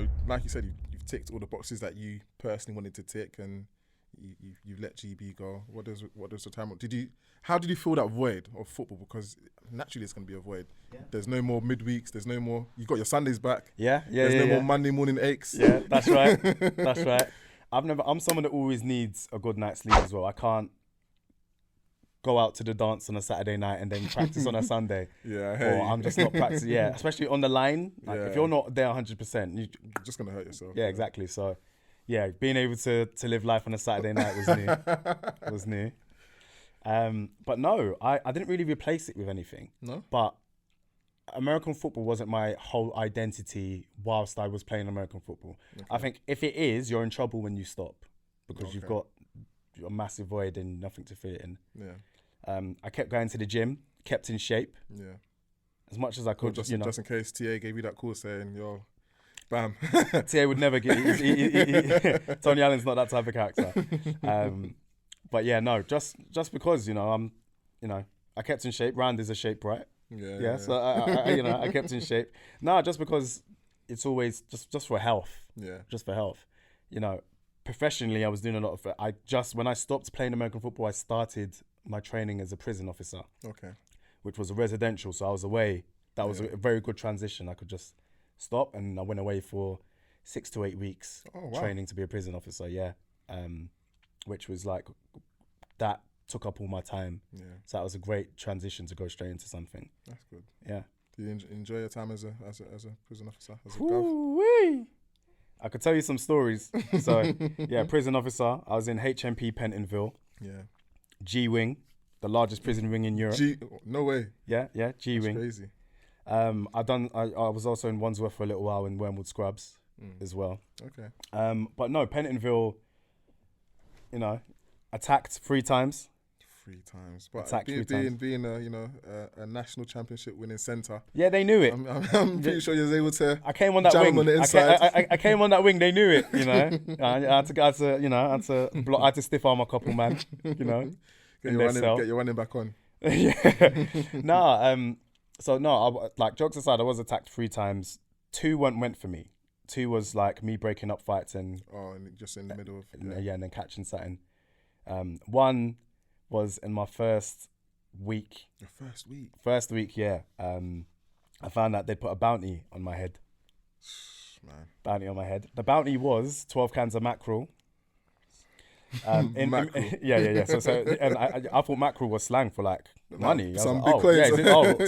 know, like you said, you've ticked all the boxes that you personally wanted to tick, and you've let GB go. What does the time? How did you fill that void of football? Because naturally it's going to be a void. Yeah. There's no more midweeks. There's no more. You got your Sundays back. There's no more Monday morning aches. Yeah, that's right. That's right. I'm someone that always needs a good night's sleep as well. I can't go out to the dance on a Saturday night and then practice on a Sunday. I'm just not practicing. Yeah, especially on the line. Like if you're not there 100%, you're just gonna hurt yourself. Yeah, exactly. So, yeah, being able to live life on a Saturday night was new. But no, I didn't really replace it with anything. No. But American football wasn't my whole identity whilst I was playing American football. Okay. I think if it is, you're in trouble when you stop because you've got a massive void and nothing to fit it in. Yeah. I kept going to the gym, kept in shape. Yeah. As much as I could. Just in case TA gave you that call saying, yo, bam. TA would never get Tony Allen's not that type of character. But yeah, no, just because, I kept in shape. Round is a shape, right? Yeah. So I kept in shape. No, just because it's always just for health. Yeah. Just for health. Professionally, I was doing a lot of. When I stopped playing American football, I started my training as a prison officer. Okay. Which was a residential, so I was away. That was a very good transition. I could just stop, and I went away for 6 to 8 weeks training to be a prison officer. Yeah. Which was like that took up all my time. Yeah. So that was a great transition to go straight into something. That's good. Yeah. Do you enjoy your time as a prison officer? As a gov? I could tell you some stories. So yeah, prison officer. I was in HMP Pentonville. Yeah. G Wing, the largest prison wing in Europe. No way. Yeah, G Wing. That's crazy. I was also in Wandsworth for a little while in Wormwood Scrubs as well. Okay. But no, Pentonville, attacked 3 times. 3 times. But being a national championship winning centre. Yeah, they knew it. I'm pretty sure you was able to. I came on that wing. On the inside. I came on that wing. They knew it. I had to stiff arm a couple, man. Get your running back on. Yeah. Jokes aside, I was attacked 3 times. 2 went for me. 2 was like me breaking up fights and just in the middle of and then catching something. 1 was in my first week. Your first week? First week, yeah. I found out they'd put a bounty on my head. Man. Bounty on my head. The bounty was 12 cans of mackerel. Mackerel. Yeah. So and I thought mackerel was slang for like money. Some big coins.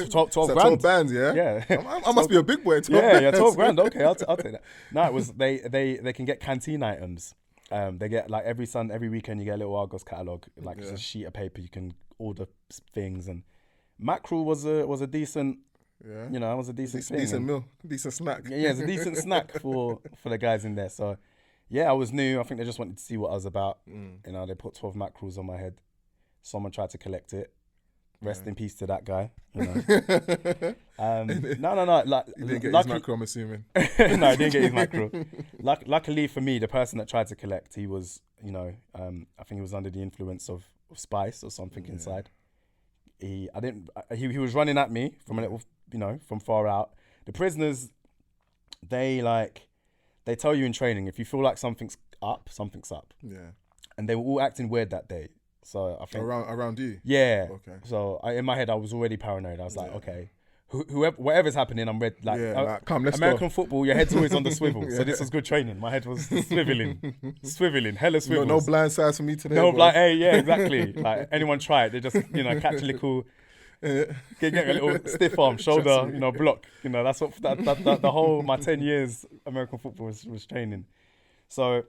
12 so grand. 12 bands, yeah? Yeah. I must be a big boy. 12 grand. Okay, I'll take that. No, it was they can get canteen items. They get like every weekend you get a little Argos catalogue, like it's a sheet of paper you can order things, and mackerel was a decent, it was a decent thing. Decent meal, decent snack. Yeah, it's a decent snack for the guys in there. So yeah, I was new. I think they just wanted to see what I was about. They put 12 mackerels on my head. Someone tried to collect it. Rest in peace to that guy. No. Like, he didn't get his mackerel, I'm assuming. No, I didn't get his mackerel. Luckily for me, the person that tried to collect, he was, I think he was under the influence of spice or something inside. He was running at me from a little, from far out. The prisoners, they tell you in training, if you feel like something's up, something's up. Yeah. And they were all acting weird that day. So I think around you. Yeah. Okay. So in my head, I was already paranoid. I was like, okay, whatever's happening, I'm ready. Like, come, let's American go. football, your head's always on the swivel. So this was good training. My head was swiveling, hella swivels. No blind sides for me today. No blind. Hey, yeah, exactly. Like anyone try it, they just catch a little. Get a little stiff arm, shoulder, block. That's what the whole my 10 years American football was training. So.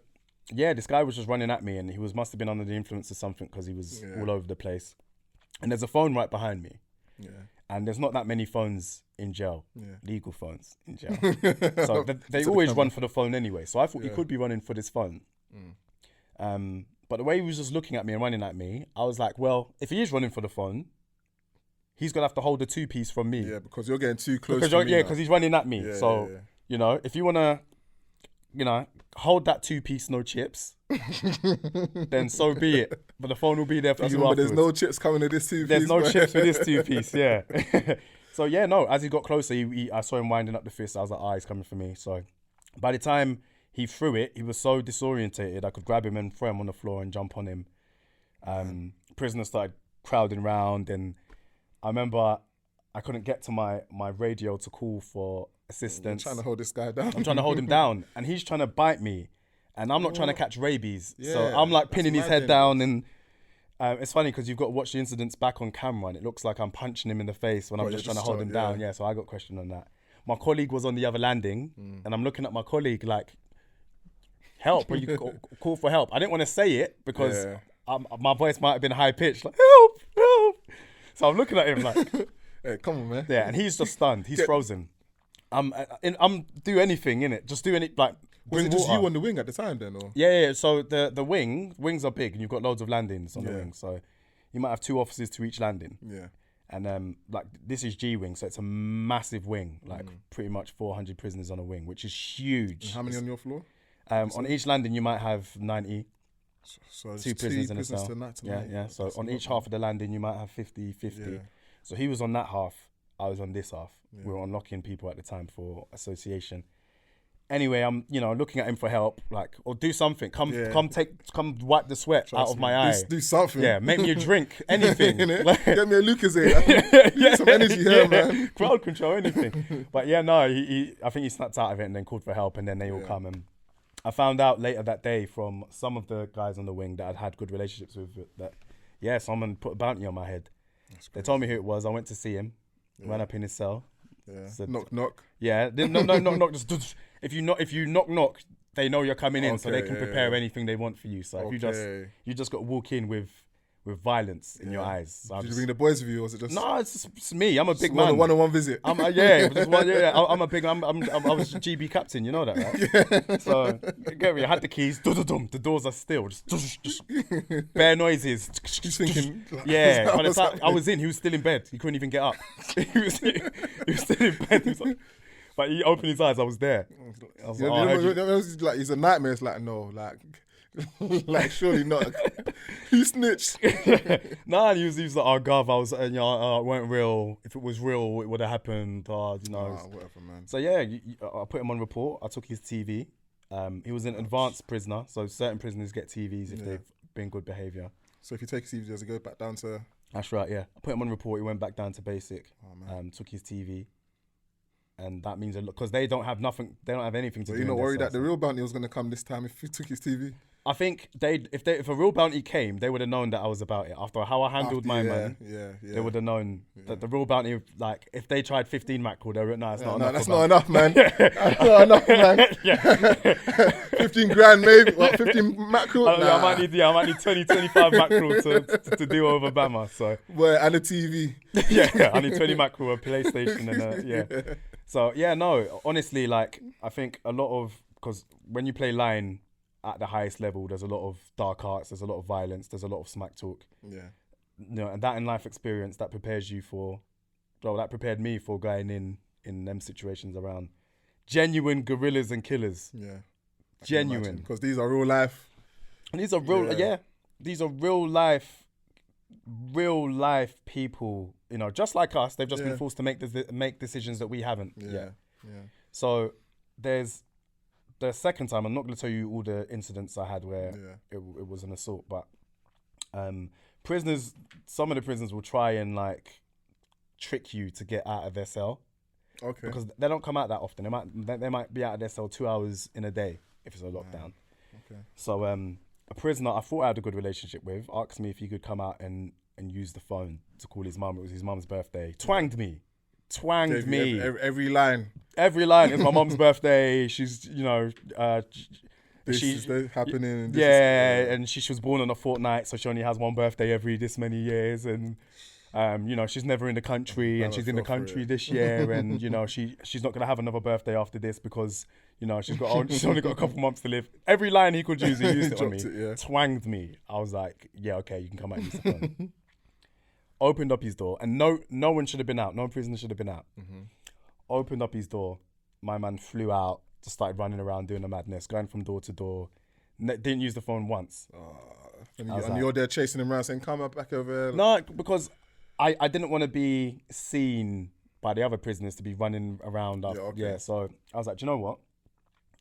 Yeah, this guy was just running at me, and he must have been under the influence of something because he was all over the place. And there's a phone right behind me. Yeah. And there's not that many phones in jail, legal phones in jail. So they To always the run for the phone anyway. So I thought he could be running for this phone. But the way he was just looking at me and running at me, I was like, well, if he is running for the phone, he's going to have to hold the 2-piece from me. Yeah, because you're getting too close because he's running at me. Yeah, so, if you want to, hold that 2-piece, no chips, then so be it. But the phone will be there for you afterwards. There's no chips coming to this 2-piece. There's no chips for this 2-piece, yeah. So, as he got closer, I saw him winding up the fist. I was like, he's coming for me. So By the time he threw it, he was so disorientated. I could grab him and throw him on the floor and jump on him. Prisoners started crowding round, and I remember I couldn't get to my radio to call for assistance. You're trying to hold this guy down. I'm trying to hold him down, and he's trying to bite me, and I'm not trying to catch rabies. So I'm like pinning his head down, and it's funny because you've got to watch the incidents back on camera, and it looks like I'm punching him in the face when I'm just trying to hold him down. Yeah, so I got questioned on that. My colleague was on the other landing, and I'm looking at my colleague like, help, or you call for help. I didn't want to say it because my voice might have been high pitched, like, help, help. So I'm looking at him like, hey, come on, man. Yeah, and he's just stunned. He's frozen. I'm do anything in it. Just do any like. Was it just you on the wing at the time then, or? Yeah. So the wings are big, and you've got loads of landings on the wing. So you might have 2 officers to each landing. Yeah. And like this is G wing, so it's a massive wing, like pretty much 400 prisoners on a wing, which is huge. And how many on your floor? On each landing you might have 90. So 2 prisoners in a cell. Yeah. So on each half of the landing you might have 50. Yeah. So he was on that half, I was on this half. Yeah. We were unlocking people at the time for association. Anyway, I'm looking at him for help, like, or do something. Come wipe the sweat out of my eye. Do something. Yeah, make me a drink, anything. Like, get me a Lucozade. Need some energy here, man. Crowd control, anything. But yeah, no, I think he snapped out of it and then called for help, and then they all come. And I found out later that day from some of the guys on the wing that I'd had good relationships with that, someone put a bounty on my head. They told me who it was. I went to see him. Ran up in his cell. Yeah. Said, knock. Yeah. No, knock. Just if you knock, they know you're coming in, so they can prepare anything they want for you. So if you just got to walk in with with violence in your eyes. So did you bring the boys with you, or was it just? No, it's me. I'm a big man. One-on-one visit. I'm a big. I was GB captain. You know that, right? Yeah. So get me. I had the keys. The doors are still just bare noises. He's thinking. Yeah. By the time I was in, he was still in bed. He couldn't even get up. he was still in bed. He was like, but he opened his eyes. I was there. I was like, he's a nightmare. It's like, no, like surely not. He snitched. Nah, he was like, oh, Gov, I was, it weren't real. If it was real, it would have happened. Whatever, man. So yeah, I put him on report. I took his TV. He was an advanced prisoner, so certain prisoners get TVs if they've been good behaviour. So if you take his TV, does it go back down to? That's right. Yeah, I put him on report. He went back down to basic. Took his TV. And that means a lot because they don't have nothing. They don't have anything to do. You're not worried that the real bounty was going to come this time if you took his TV? I think if a real bounty came, they would have known that I was about it. After how I handled my man, they would have known that the real bounty, like if they tried 15 mackerel, they were enough. That's not enough, man. That's not enough, man. 15 grand, maybe. What, 15 mackerel? I might need 20, 25 mackerel to deal over Bama. So. Well, and a TV. Yeah, I need 20 mackerel, a PlayStation, and So no, honestly, like I think a lot of because when you play line at the highest level, there's a lot of dark arts, there's a lot of violence, there's a lot of smack talk. Yeah. And that in life experience that prepares you that prepared me for going in them situations around genuine gorillas and killers. Yeah. Genuine. Because these are real life. And these are real, these are real life people, just like us. They've just been forced to make decisions that we haven't yet. Yeah. So there's the second time, I'm not going to tell you all the incidents I had where it was an assault, but some of the prisoners will try and like trick you to get out of their cell. Okay. Because they don't come out that often. They might be out of their cell 2 hours in a day if it's a lockdown. Okay. So a prisoner I thought I had a good relationship with asked me if he could come out and use the phone to call his mum. It was his mum's birthday. Twanged me. Every line. It's my mum's birthday. She's, this is happening. And she was born on a fortnight, so she only has one birthday every this many years. And, she's never in the country, and she's in the country this year. And, she's not going to have another birthday after this because, she's only got a couple months to live. Every line he could use, he used it on me. Twanged me. I was like, yeah, okay, you can come out and use the phone. Opened up his door, and no one should have been out. No prisoner should have been out. Mm-hmm. Opened up his door. My man flew out, just started running around doing the madness, going from door to door. Didn't use the phone once. And you're there chasing him around saying, come back over here. No, because I didn't want to be seen by the other prisoners to be running around. So I was like, do you know what?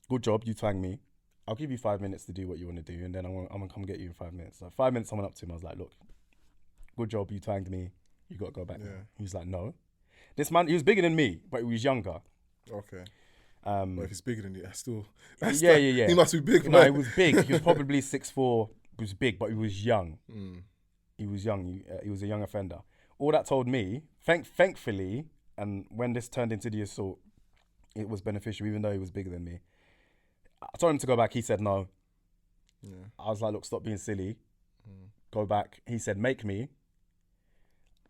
good job, you twang me. I'll give you 5 minutes to do what you want to do, and then I'm gonna come get you in 5 minutes. So 5 minutes, I went up to him. I was like, look, good job, you twanged me. You got to go back now. He was like, no. This man, he was bigger than me, but he was younger. Okay. But if he's bigger than you, that's yeah. He must be big, No, man. he was big. He was probably 6'4". He was big, but he was young. He was young. He was a young offender. All that told me, thankfully, and when this turned into the assault, it was beneficial, even though he was bigger than me. I told him to go back. He said no. Yeah. I was like, look, stop being silly. Go back. He said, make me.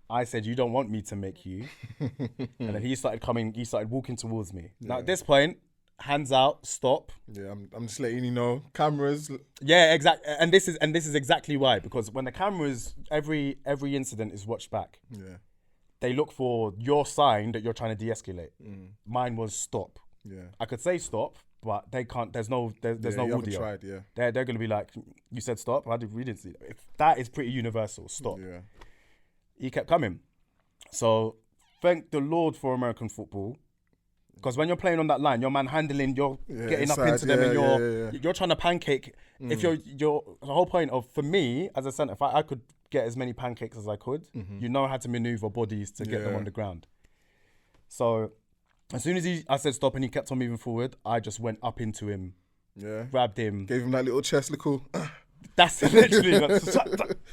I said, you don't want me to make you. And then he started walking towards me. Now at this point, hands out, stop. Yeah, I'm just letting you know, cameras. Yeah, exactly. And this is exactly why, because when the cameras, every incident is watched back. Yeah. They look for your sign that you're trying to de-escalate. Mine was stop. Yeah. I could say stop, but they can't. There's no you audio. tried, yeah. They're going to be like, you said stop. We didn't see that. That is pretty universal. Stop. Yeah. He kept coming. So thank the Lord for American football, because when you're playing on that line, you're manhandling, you're getting up into them, and you're trying to pancake. If you're the whole point of, for me as a centre, if I could get as many pancakes as I could, you know how to maneuver bodies to get them on the ground. So as soon as I said stop and he kept on moving forward, I just went up into him, grabbed him, gave him that little chest little. That's literally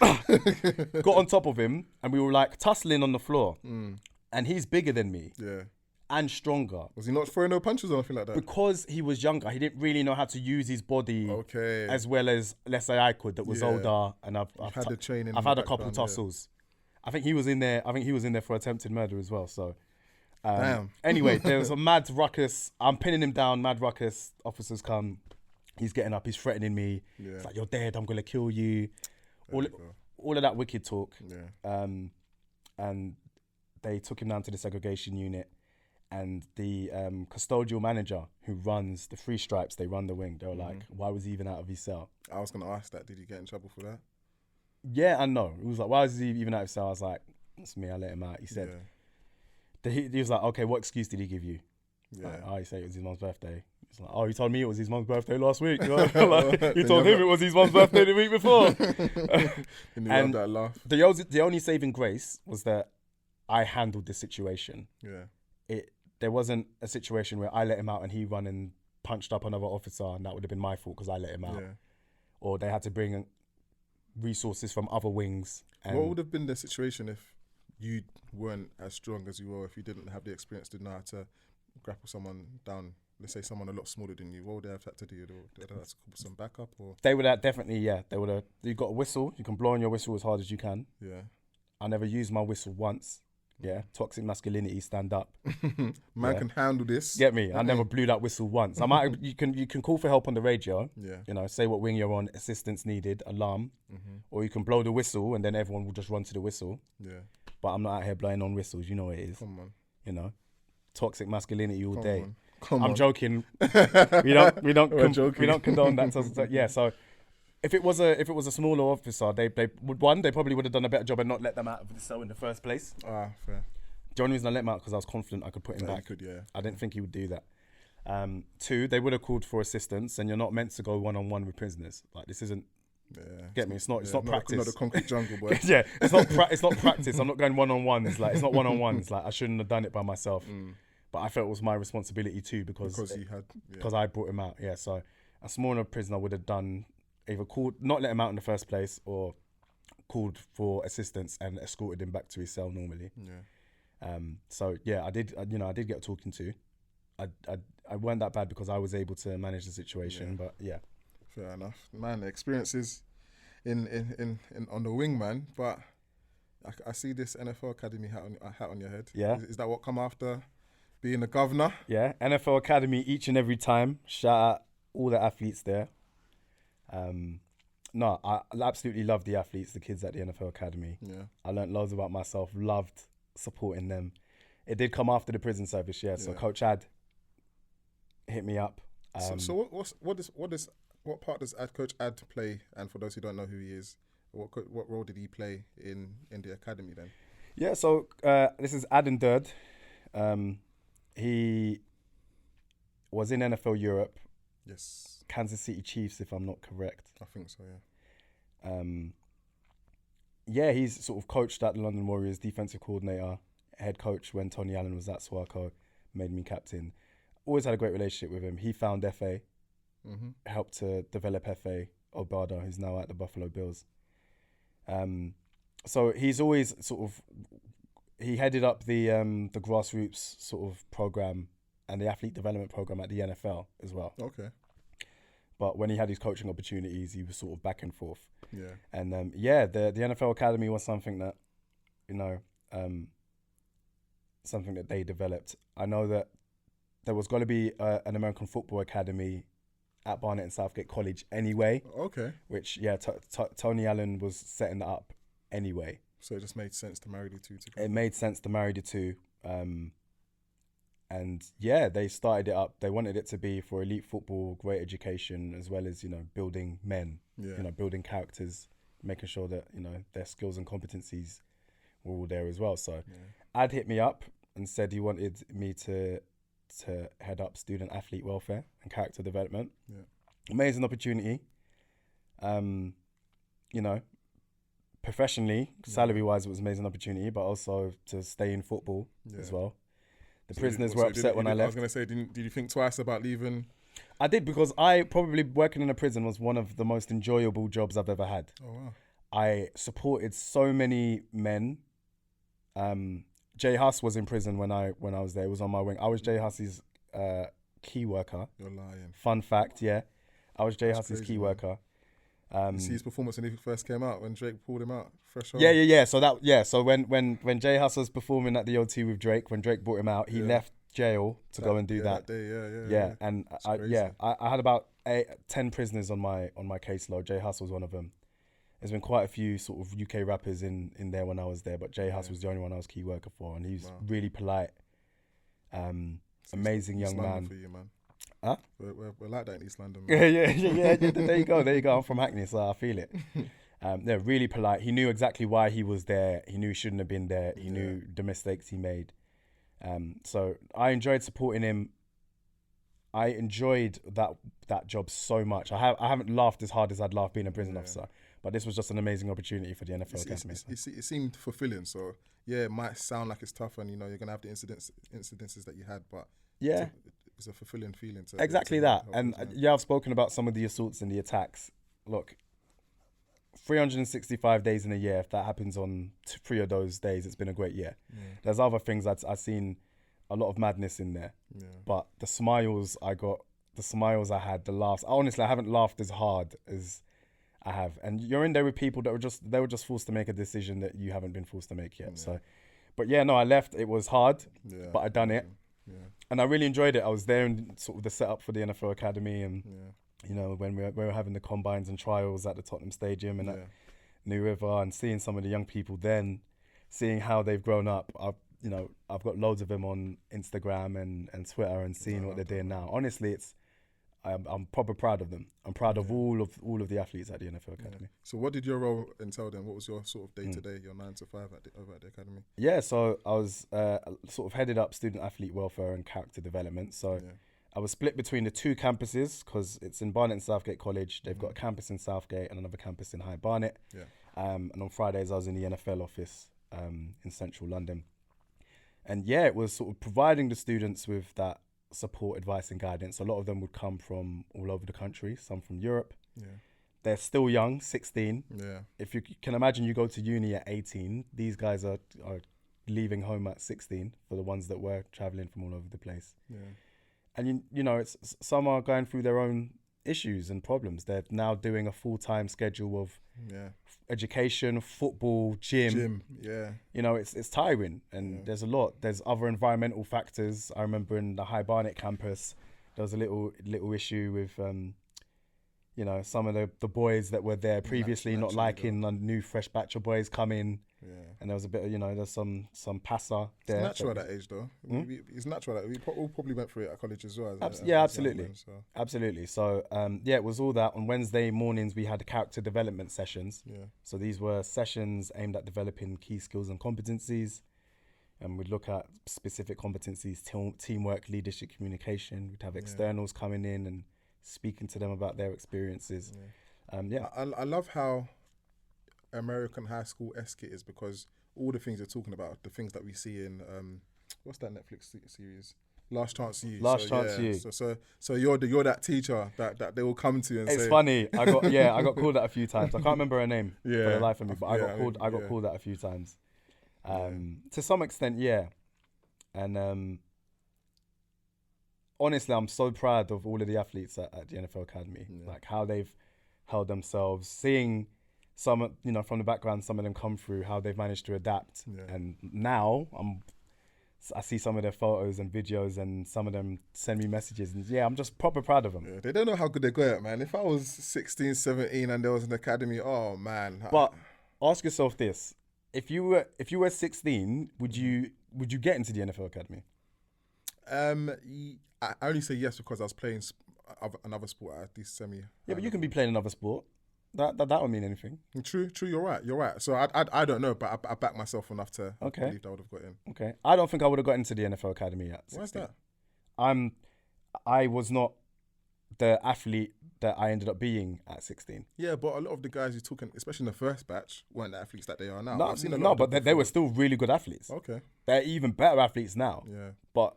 got on top of him, and we were like tussling on the floor. And he's bigger than me, and stronger. Was he not throwing no punches or anything like that? Because he was younger, he didn't really know how to use his body as well as, let's say, I could. That was older, and I've had the training. I've had a couple tussles. I think he was in there. I think he was in there for attempted murder as well. So, damn. Anyway, there was a mad ruckus. I'm pinning him down. Mad ruckus. Officers come. He's getting up. He's threatening me. It's like, you're dead. I'm gonna kill you. All of that wicked talk. And they took him down to the segregation unit. And the custodial manager who runs the three stripes, they run the wing. They were like, why was he even out of his cell? I was going to ask that. Did he get in trouble for that? Yeah and no. He was like, why was he even out of his cell? I was like, it's me, I let him out. He said, he was like, okay, what excuse did he give you? Like, he said it was his mum's birthday. He's like, he told me it was his mum's birthday last week. Like, he told him it was his mum's birthday the week before. And that laugh. The only saving grace was that I handled the situation. There wasn't a situation where I let him out and he run and punched up another officer, and that would have been my fault because I let him out. Or they had to bring resources from other wings. And what would have been the situation if you weren't as strong as you were, if you didn't have the experience to know how to grapple someone down? Let's say someone a lot smaller than you. What would they have had to do? They would have to call some backup, or they would have definitely, They would have. You got a whistle. You can blow on your whistle as hard as you can. I never used my whistle once. Toxic masculinity, stand up. Man can handle this. Get me? I never blew that whistle once. You can call for help on the radio. You know, say what wing you're on, assistance needed, alarm, or you can blow the whistle and then everyone will just run to the whistle. But I'm not out here blowing on whistles. You know what it is. Come on. You know, toxic masculinity all day. Come I'm on. joking. we don't condone that. So if it was a smaller officer, they probably would have done a better job and not let them out of the cell in the first place. Fair. The only reason I let him out because I was confident I could put him back. I didn't think he would do that. 2, they would have called for assistance, and you're not meant to go one-on-one with prisoners. Like, this isn't. Get me? It's not practice. Not a concrete jungle, boy. It's not practice. I'm not going one-on-ones. Like, it's not one-on-ones. Like, I shouldn't have done it by myself. But I felt it was my responsibility too because I brought him out. So a smaller prisoner would have done either not let him out in the first place, or called for assistance and escorted him back to his cell normally. I did get talking to. I weren't that bad because I was able to manage the situation. But fair enough, man. The experiences in on the wing, man. But I see this NFL Academy hat on your head. Is that what come after being a governor? NFL Academy each and every time. Shout out all the athletes there. I absolutely love the athletes, the kids at the NFL Academy. I learnt loads about myself, loved supporting them. It did come after the prison service, so Coach Ad hit me up. What part does Coach Ad play? And for those who don't know who he is, what role did he play in the academy then? This is Ad and Durd. He was in NFL Europe Yes, Kansas City Chiefs, if I'm not correct. I think so. Yeah. Yeah, he's sort of coached at the London Warriors, defensive coordinator, head coach when Tony Allen was at Swarco, made me captain. Always had a great relationship with him. He found FA, helped to develop FA Obada, who's now at the Buffalo Bills. So he's always he headed up the grassroots sort of program and the athlete development program at the NFL as well. Okay. But when he had his coaching opportunities, he was sort of back and forth. Yeah. And the NFL Academy was something that, something that they developed. I know that there was going to be an American Football Academy at Barnet and Southgate College anyway. Okay. Which, Tony Allen was setting that up anyway. So it just made sense to marry the two together. It made sense to marry the two. And they started it up. They wanted it to be for elite football, great education, as well as, building men, building characters, making sure that, their skills and competencies were all there as well. So Ad hit me up and said he wanted me to head up student athlete welfare and character development. Yeah. Amazing opportunity. Professionally, salary-wise, it was an amazing opportunity, but also to stay in football as well. The prisoners were upset when I left. I was going to say, did you think twice about leaving? I did, because working in a prison was one of the most enjoyable jobs I've ever had. Oh, wow. I supported so many men. Jay Huss was in prison when I was there. It was on my wing. I was Jay Huss's key worker. You're lying. Fun fact, yeah. I was Jay That's Huss's crazy, key man. worker. You see his performance when he first came out, when Drake pulled him out, fresh on. Yeah. So when Jay Huss was performing at the O2 with Drake, when Drake brought him out, he left jail to go and do that. That day, Yeah, and I had about 10 prisoners on my caseload. Jay Huss was one of them. There's been quite a few sort of UK rappers in there when I was there, but Jay Huss was the only one I was key worker for, and he's really polite, amazing young man. For you, man. Huh? We're like that in East London, man. Yeah. There you go. I'm from Hackney, so I feel it. They're really polite. He knew exactly why he was there. He knew he shouldn't have been there. He knew the mistakes he made. So I enjoyed supporting him. I enjoyed that job so much. I haven't laughed as hard as I'd laughed being a prison officer, but this was just an amazing opportunity for the NFL Academy. It seemed fulfilling. So it might sound like it's tough, and you're gonna have the incidences that you had, but it's a fulfilling feeling. Exactly that. And I've spoken about some of the assaults and the attacks. Look, 365 days in a year. If that happens on 3 of those days, it's been a great year. There's other things I've seen a lot of madness in there. But the smiles I got, the smiles I had, the laughs. Honestly, I haven't laughed as hard as I have. And you're in there with people that were just forced to make a decision that you haven't been forced to make yet. So, but I left. It was hard, but I done it. And I really enjoyed it. I was there in sort of the setup for the NFL Academy, and when we were having the combines and trials at the Tottenham Stadium and at New River, and seeing some of the young people then, seeing how they've grown up. I've got loads of them on Instagram and Twitter, and seeing what they're doing now. Honestly, I'm proper proud of them. I'm proud of all of the athletes at the NFL Academy. So what did your role entail then? What was your sort of day-to-day, your 9 to 5 over at the Academy? Yeah, so I was sort of headed up student athlete welfare and character development. So I was split between the two campuses, because it's in Barnet and Southgate College. They've got a campus in Southgate and another campus in High Barnet. And on Fridays I was in the NFL office in central London. And it was sort of providing the students with that support, advice and guidance. A lot of them would come from all over the country, some from Europe. They're still young, 16. If you can imagine, you go to uni at 18. These guys are leaving home at 16 for the ones that were traveling from all over the place. And it's some are going through their own issues and problems. They're now doing a full-time schedule of education, football, gym. It's tiring, and there's a lot. There's other environmental factors. I remember in the High Barnet campus, there was a little issue with some of the boys that were there previously not liking a new fresh batch of boys come in. And there was a bit of, there's some passer there. It's natural at that age, though. It's natural that we all probably went through it at college as well. Absolutely. Absolutely. So, it was all that. On Wednesday mornings, we had character development sessions. So these were sessions aimed at developing key skills and competencies. And we'd look at specific competencies, teamwork, leadership, communication. We'd have externals coming in and speaking to them about their experiences. I love how American high school esque it is, because all the things you're talking about, the things that we see in what's that Netflix series? Last Chance You. So you're that teacher that they will come to and say. It's funny. I got called that a few times. I can't remember her name for the life of me, but I got called that a few times. To some extent, yeah. And honestly, I'm so proud of all of the athletes at the NFL Academy, like how they've held themselves, seeing some, from the background, some of them come through, how they've managed to adapt. And now I see some of their photos and videos, and some of them send me messages, and I'm just proper proud of them. Yeah, they don't know how good they got it, man. If I was 16, 17 and there was an academy, oh man. But ask yourself this: if you were 16, would you get into the NFL Academy? I only say yes because I was playing another sport at this semi. Yeah, but you can be playing another sport. That don't mean anything. True. You're right. So I don't know, but I back myself enough to believe that I would have got in. Okay, I don't think I would have got into the NFL Academy at 16. Why's that? I was not the athlete that I ended up being at 16. Yeah, but a lot of the guys you're talking, especially in the first batch, weren't the athletes that they are now. I've seen a lot but they were still really good athletes. Okay. They're even better athletes now. Yeah. But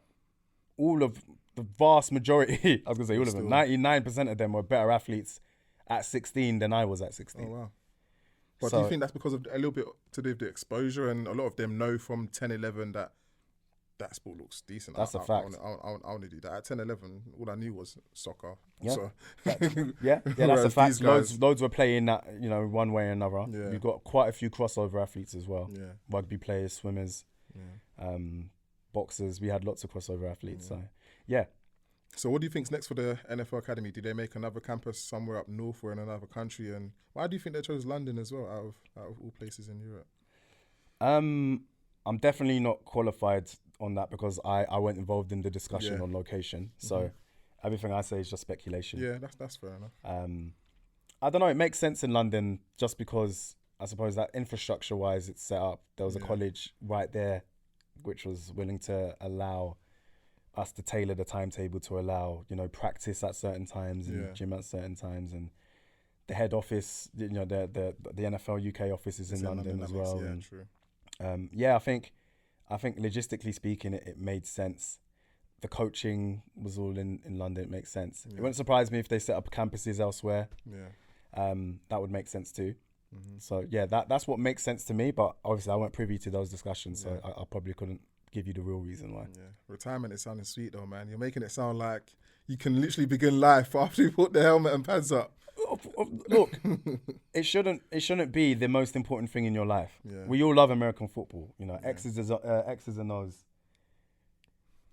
all of the vast majority, I was going to say all of them, 99% of them were better athletes at 16 than I was at 16. Oh, wow. But do you think that's because of a little bit to do with the exposure, and a lot of them know from 10, 11 that sport looks decent? That's a fact. I want to do that. At 10, 11, all I knew was soccer. Yeah, So. That's a fact. Loads were playing that, one way or another. Yeah. We've got quite a few crossover athletes as well. Yeah. Rugby players, swimmers, boxers. We had lots of crossover athletes. Yeah. So, yeah. So what do you think's next for the NFL Academy? Do they make another campus somewhere up north or in another country? And why do you think they chose London as well, out of all places in Europe? I'm definitely not qualified on that because I weren't involved in the discussion on location. So everything I say is just speculation. Yeah, that's fair enough. I don't know. It makes sense in London just because I suppose that infrastructure-wise it's set up. There was a college right there which was willing to allow us to tailor the timetable to allow, practice at certain times and gym at certain times. And the head office, the NFL UK office is in London as well. Yeah, and, true. I think logistically speaking, it made sense. The coaching was all in London. It makes sense. Yeah. It wouldn't surprise me if they set up campuses elsewhere. Yeah. That would make sense too. Mm-hmm. So that's what makes sense to me. But obviously, I weren't privy to those discussions, so I probably couldn't give you the real reason why. Yeah. Retirement is sounding sweet though, man. You're making it sound like you can literally begin life after you put the helmet and pads up. Look, it shouldn't be the most important thing in your life. Yeah. We all love American football, X's and O's.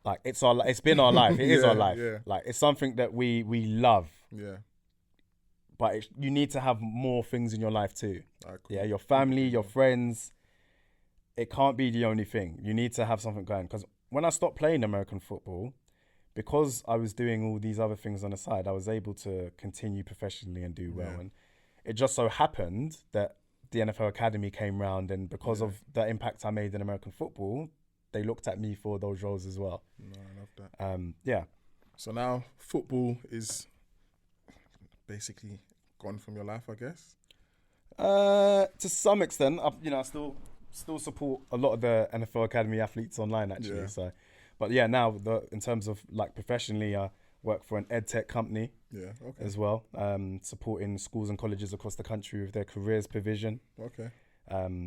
Like it's been our life. It is our life. Yeah. Like it's something that we love. Yeah. But you need to have more things in your life too. Cool. Your family, your friends. It can't be the only thing. You need to have something going. Because when I stopped playing American football, because I was doing all these other things on the side, I was able to continue professionally and do well. Yeah. And it just so happened that the NFL Academy came round, and because of the impact I made in American football, they looked at me for those roles as well. No, I love that. Yeah. So now football is basically gone from your life, I guess? To some extent, I still support a lot of the NFL Academy athletes online actually. Yeah. So, but yeah, now in terms of like professionally, I work for an ed tech company as well, supporting schools and colleges across the country with their careers provision. Okay.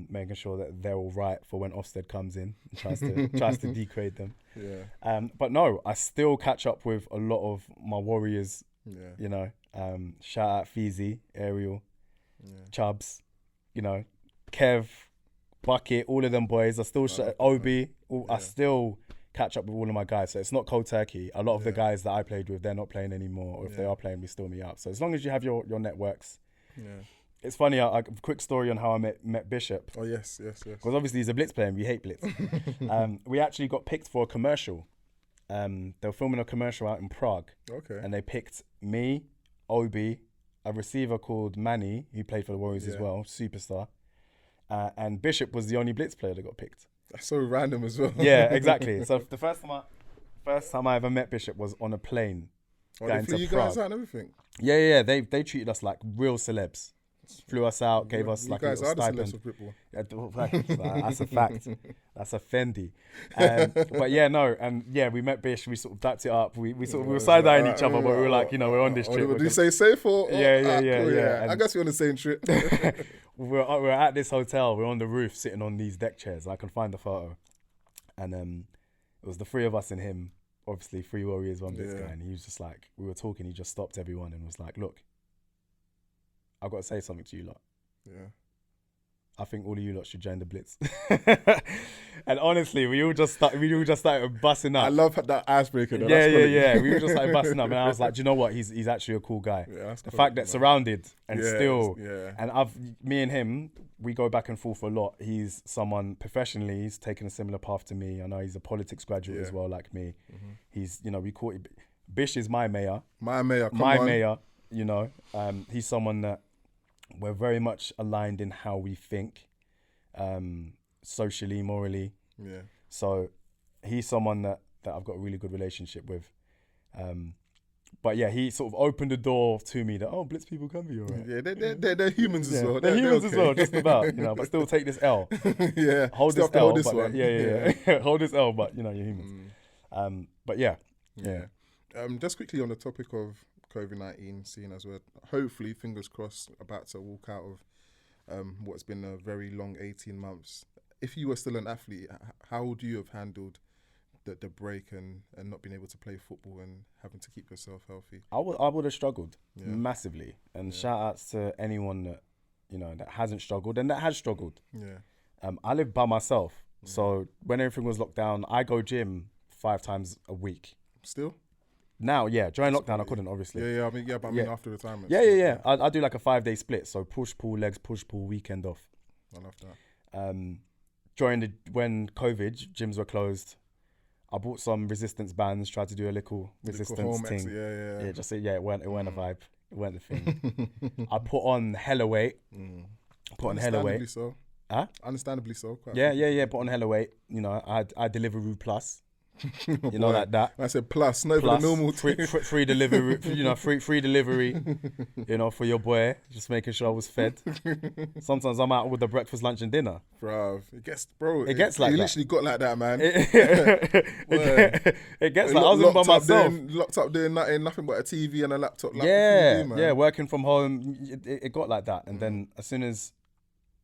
Making sure that they're all right for when Ofsted comes in and tries to degrade them. Yeah. But no, I still catch up with a lot of my warriors. Yeah. Shout out Feezy, Ariel, Chubbs, Kev, Bucket, all of them boys. I still Obi. I still catch up with all of my guys. So it's not cold turkey. A lot of the guys that I played with, they're not playing anymore. Or if they are playing, we still meet up. So as long as you have your networks. Yeah. It's funny, a quick story on how I met Bishop. Oh, yes. Because obviously he's a Blitz player and we hate Blitz. We actually got picked for a commercial. They were filming a commercial out in Prague. Okay. And they picked me, Obi, a receiver called Manny, who played for the Warriors as well, superstar. And Bishop was the only Blitz player that got picked. That's so random as well. Yeah, exactly. So the first time I ever met Bishop was on a plane Oh, going they flew to you Prague. guys out and everything. Yeah. They treated us like real celebs. Flew us out, gave us You like a guys little are the celebs stipend. of Britball. That's a fact. That's a Fendi. But yeah, no, and yeah, we met Bish. We sort of dapped it up. We were side eyeing each other, but we were like, you know, we're on this trip. Did you say safe or? Yeah. I And guess we're on the same trip. we're at this hotel. We're on the roof, sitting on these deck chairs. I can find the photo, and it was the three of us and him. Obviously, 3 Warriors, 1 Bits guy, and he was just like, we were talking. He just stopped everyone and was like, "Look, I've got to say something to you lot. Yeah. I think all of you lot should join the Blitz." And honestly, we all just started busting up. I love that icebreaker. Though. Yeah. We all just started busting up, and I was like, "Do you know what? He's actually a cool guy." Yeah, that's the cool, fact that man. surrounded and Yeah, still, yeah. and me and him, we go back and forth a lot. He's someone professionally, he's taken a similar path to me. I know he's a politics graduate as well, like me. Mm-hmm. He's, you know, we call it, Bish is my mayor. My mayor. You know, he's someone that we're very much aligned in how we think, socially, morally. Yeah. So he's someone that I've got a really good relationship with. But yeah, he sort of opened the door to me that, oh, Blitz people can be all right. Yeah, they're humans as well. They're humans okay. as well, just about, you know, but still take this L. Yeah. Hold Still this have to L. hold this but one. Yeah. Hold this L, but, you know, you're humans. But yeah. Just quickly on the topic of COVID-19, seeing as we're hopefully, fingers crossed, about to walk out of what's been a very long 18 months. If you were still an athlete, how would you have handled the break and not being able to play football and having to keep yourself healthy? I would have struggled massively. And shout outs to anyone that, you know, that hasn't struggled and that has struggled. Yeah. I live by myself. So when everything was locked down, I go gym 5 times a week. Still? Now, yeah. During lockdown, I couldn't, obviously. Yeah. I mean, after retirement. Yeah. I do like a 5-day split. So push, pull, legs, push, pull, weekend off. I love that. When COVID, gyms were closed, I bought some resistance bands, tried to do a little resistance thing. Yeah. It weren't a vibe. It weren't the thing. I put on hella weight. Understandably so. Huh? Understandably so. Yeah. Put on hella weight. You know, I Deliveroo Plus. You know, like that. I said plus, not even the normal free delivery. You know, free delivery. You know, for your boy, just making sure I was fed. Sometimes I'm out with the breakfast, lunch, and dinner. Bruv, it gets like that. You literally got like that, man. It gets like I was in by myself, locked up doing nothing but a TV and a laptop. Like, yeah, working from home. It got like that, and then as soon as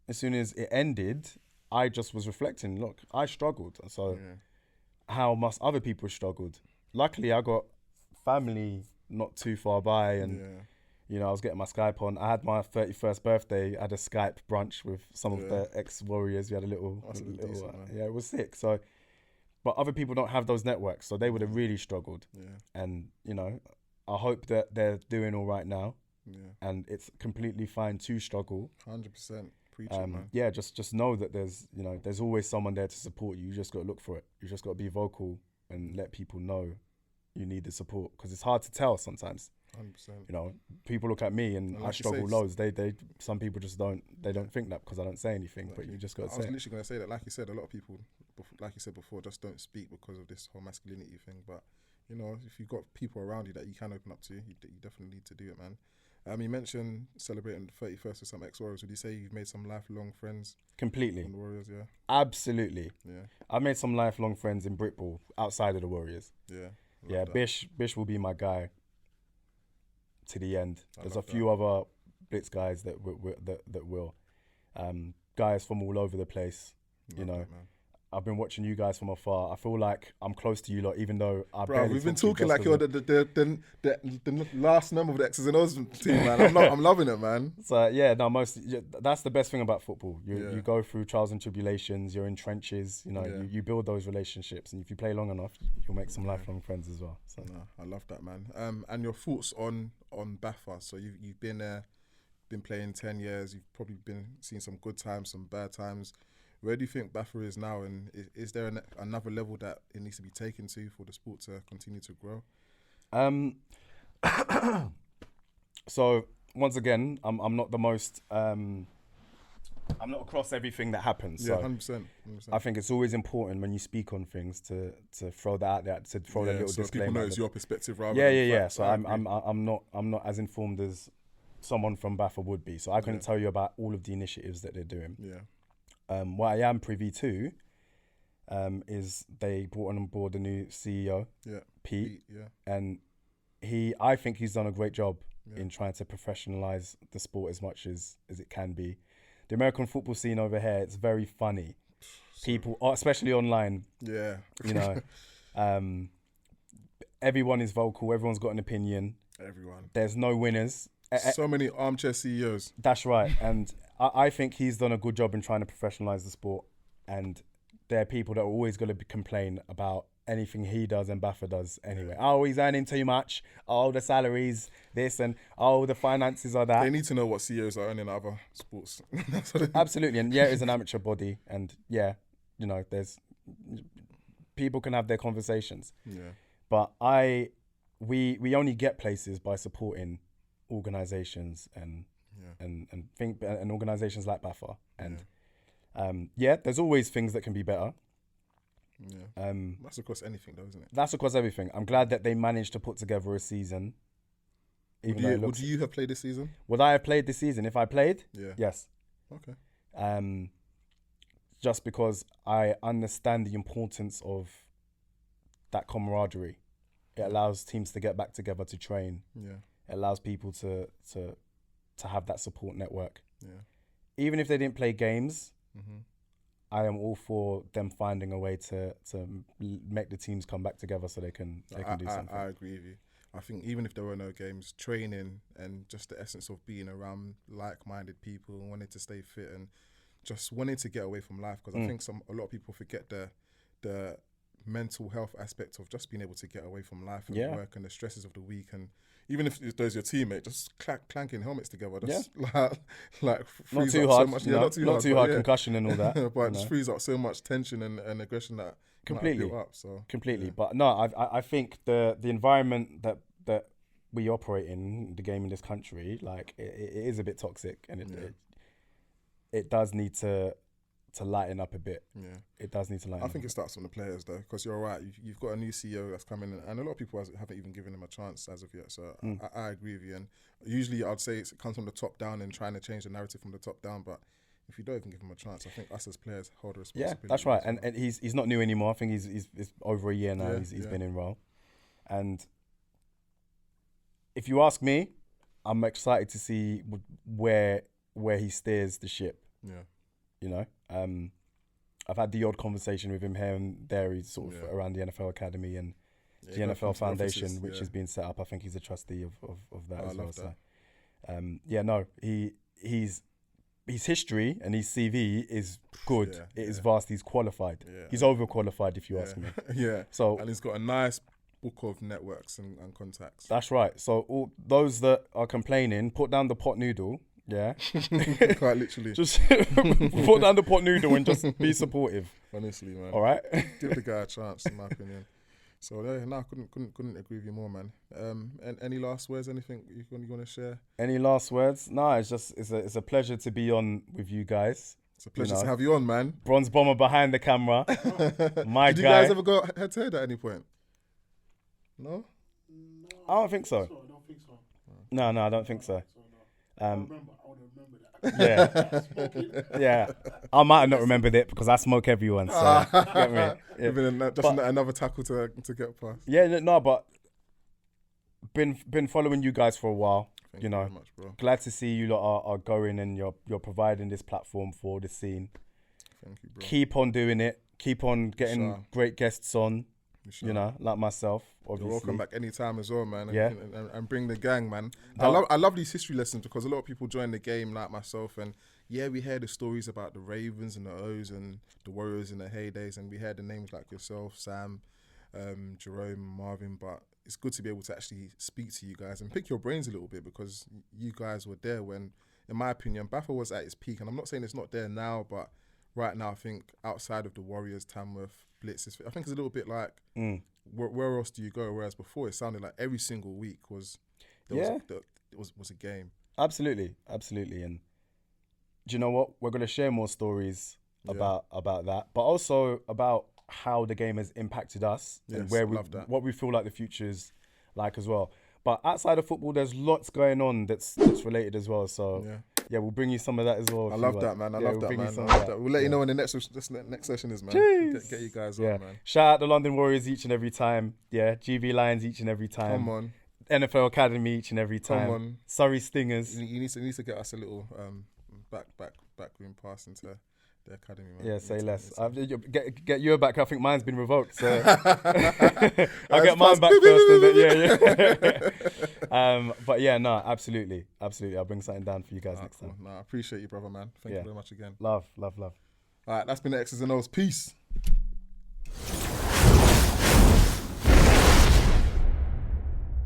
it ended, I just was reflecting. Look, I struggled, so. Yeah. How must other people struggled? Luckily, I got family not too far by, and you know, I was getting my Skype on. I had my 31st birthday. I had a Skype brunch with some of the ex-Warriors. We had a little decent, it was sick. So, but other people don't have those networks, so they would have really struggled. Yeah. And you know, I hope that they're doing all right now. Yeah. And it's completely fine to struggle. 100%. Yeah, just know that there's always someone there to support you. You just got to look for it. You just got to be vocal and let people know you need the support, because it's hard to tell sometimes. 100%. You know, people look at me and like I struggle loads. Some people just don't think that because I don't say anything. But you just got to say. I was literally going to say that, like you said, a lot of people, like you said before, just don't speak because of this whole masculinity thing. But you know, if you've got people around you that you can open up to, you definitely need to do it, man. You mentioned celebrating the 31st with some ex-Warriors. Would you say you've made some lifelong friends? Completely. From the Warriors, yeah? Absolutely. Yeah. I've made some lifelong friends in Britball outside of the Warriors. Yeah. Yeah, Bish will be my guy to the end. There's a few other Blitz guys that will. Guys from all over the place, you know. I've been watching you guys from afar. I feel like I'm close to you lot, even though we've been talking like you're the last member of the X's and O's team, man. I'm loving it, man. So yeah, no, that's the best thing about football. You go through trials and tribulations. You're in trenches. You know, you build those relationships, and if you play long enough, you'll make some lifelong friends as well. So I love that, man. And your thoughts on Baffa? So you've been there, been playing 10 years. You've probably been seeing some good times, some bad times. Where do you think Baffa is now, and is there another level that it needs to be taken to for the sport to continue to grow? So once again, I'm not the most I'm not across everything that happens. Yeah, So 100%. I think it's always important when you speak on things to throw that out there, to throw that little so disclaimer. people know it's your perspective rather Yeah, than yeah. facts. So I I'm agree. not as informed as someone from Baffa would be. So I couldn't tell you about all of the initiatives that they're doing. Yeah. What I am privy to is they brought on board a new CEO, Pete, and I think he's done a great job in trying to professionalize the sport as much as it can be. The American football scene over here, it's very funny. People, especially online, Yeah. you know, everyone is vocal. Everyone's got an opinion. Everyone. There's no winners. So many armchair CEOs. That's right. And I think he's done a good job in trying to professionalize the sport. And there are people that are always going to complain about anything he does and Baffa does anyway. Oh, he's earning too much. Oh, the salaries, this, and oh, the finances are that. They need to know what CEOs are earning in other sports. Absolutely. And yeah, it's an amateur body. And yeah, you know, people can have their conversations. Yeah. But we only get places by supporting organizations and organizations like Baffa. And there's always things that can be better. Yeah. That's across anything though, isn't it? That's across everything. I'm glad that they managed to put together a season. Would you have played this season? Would I have played this season? If I played? Yeah. Yes. Okay. Just because I understand the importance of that camaraderie. It allows teams to get back together to train. Yeah. It allows people to have that support network. Yeah. Even if they didn't play games, I am all for them finding a way to make the teams come back together so they can do something. I agree with you. I think even if there were no games, training and just the essence of being around like-minded people, wanting to stay fit and just wanting to get away from life, because I think a lot of people forget the mental health aspect of just being able to get away from life and work and the stresses of the week. And even if there's your teammate, just clanking helmets together, just like not frees too up hard, so much. not too hard, concussion and all that. But it just frees up so much tension and aggression that completely might have built up. So completely. But no, I think the environment that we operate in, the game in this country, like it is a bit toxic, and it does need to lighten up a bit. Yeah, it does need to lighten up. I think it starts from the players though, because you're right. You've got a new CEO that's coming in, and a lot of people haven't even given him a chance as of yet. So I agree with you. And usually I'd say it comes from the top down and trying to change the narrative from the top down. But if you don't even give him a chance, I think us as players hold a responsibility. Yeah, that's right. And he's not new anymore. I think he's over a year now. He's been in role, and if you ask me, I'm excited to see where he steers the ship. Yeah. You know, I've had the odd conversation with him here and there. He's sort of around the NFL Academy and the NFL Foundation, which has been set up. I think he's a trustee of that as well. So, his history and his CV is good. It is vast. He's qualified. Yeah. He's overqualified, if you ask me. And he's got a nice book of networks and contacts. That's right. So all those that are complaining, put down the pot noodle. Yeah, quite literally. Just put down the pot noodle and just be supportive. Honestly, man. All right. Give the guy a chance, in my opinion. So I couldn't agree with you more, man. And any last words? Anything you want to share? Any last words? No, it's a pleasure to be on with you guys. It's a pleasure to have you on, man. Bronze Bomber behind the camera. My Did guy. you guys ever go head to head at any point? No? I don't think so. No, I don't think so. I would remember that. Yeah. I might have not remembered it because I smoke everyone. So get me. Yeah. Another tackle to get past. Yeah, no, but been following you guys for a while. Thank you very much, bro. Glad to see you lot are going and you're providing this platform for the scene. Thank you, bro. Keep on doing it. Keep on getting great guests on. Sure. You know, like myself, obviously. You're welcome back anytime as well, man. Yeah. And bring the gang, man. I love these history lessons because a lot of people join the game like myself, and we hear the stories about the Ravens and the O's and the Warriors in their heydays, and we hear the names like yourself, Sam, Jerome, Marvin, but it's good to be able to actually speak to you guys and pick your brains a little bit because you guys were there when, in my opinion, Baffa was at its peak, and I'm not saying it's not there now, but right now I think outside of the Warriors, Tamworth, Blitz, I think it's a little bit like where else do you go? Whereas before it sounded like every single week was a game. Absolutely, and do you know what? We're gonna share more stories about that, but also about how the game has impacted us and Yes, where love that. what we feel like the future's like as well. But outside of football, there's lots going on that's related as well. So we'll bring you some of that as well. I love that, man. I love that, man. We'll let you know when the next session is, man. Get you guys on, man. Shout out the London Warriors each and every time. Yeah, GB Lions each and every time. Come on. NFL Academy each and every time. Come on. Surrey Stingers. You need to get us a little backroom pass into the academy, man. Yeah, say less. Get your back. I think mine's been revoked, so I'll get mine back first. And then, but yeah, no, absolutely. I'll bring something down for you guys next time. No, I appreciate you, brother, man. Thank you very much again. Love. All right, that's been the X's and O's. Peace.